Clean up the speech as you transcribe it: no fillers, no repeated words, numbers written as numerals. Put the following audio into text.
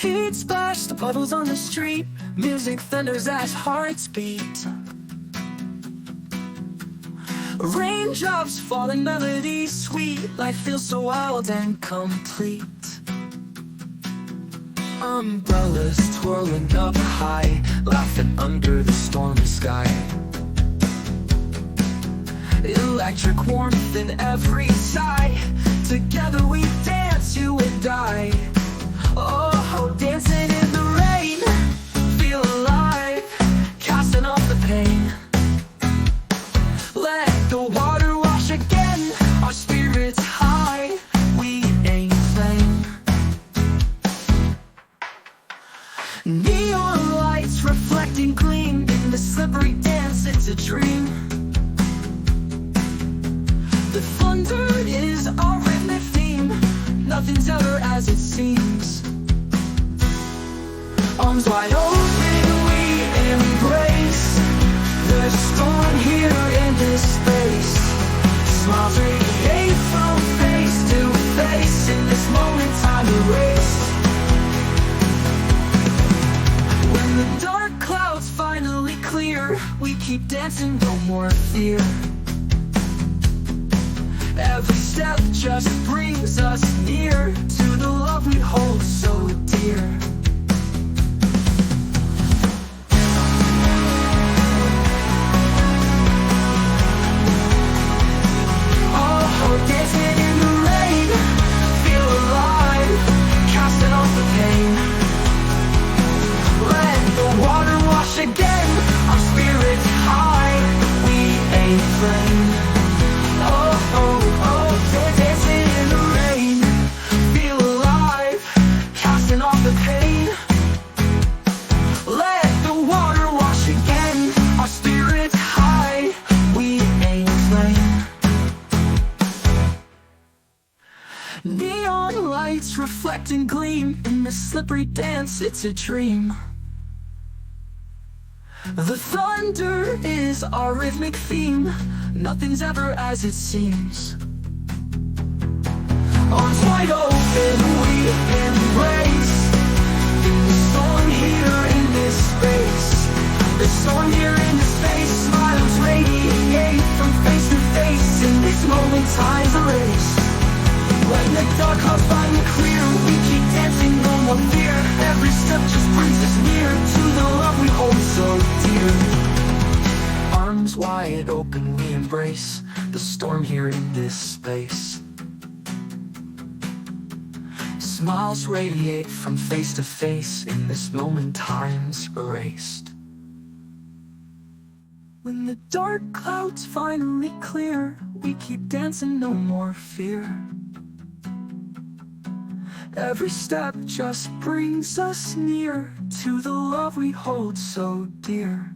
Heat splash, the puddles on the street. Music thunders as hearts beat. Raindrops falling, melodies sweet. Life feels so wild and complete. Umbrellas twirling up high, laughing under the stormy sky. Electric warmth in every sigh. Together we dance, you and I. Oh, dancing in the rain. Feel alive, casting off the pain. Let the water wash again. Our spirits high, we ain't playing. Neon lights reflecting gleam. In the slippery dance, it's a dream. The thunder is our rhythmic theme. Nothing's ever as it seems. Arms wide open, we embrace the storm here in this space. Smiles radiate from face to face. In this moment, time erased. When the dark clouds finally clear, we keep dancing, no more fear. Every step just brings us near to the love we hold so dear. Oh, dancing in the rain, feel alive, casting off the pain. Let the water wash again, our spirits high, we ain't playing. Dancing in the rain, feel alive, casting off the pain. Let the water wash again, our spirits high, we ain't playing. Neon lights reflect and gleam. In the slippery dance, it's a dream. The thunder is our rhythmic theme. Nothing's ever as it seems. Arms wide open, we embrace the storm here in this space. The storm here in this space. Smiles radiate from face to face. In this moment, time's erased. When the dark clouds finally clear, we keep dancing, no more fear. Every step just brings us near to the love we hold so dear. Arms wide open, we embrace the storm here in this space. Smiles radiate from face to face. In this moment, time's erased. When the dark clouds finally clear, we keep dancing, no more fear. Every step just brings us near to the love we hold so dear.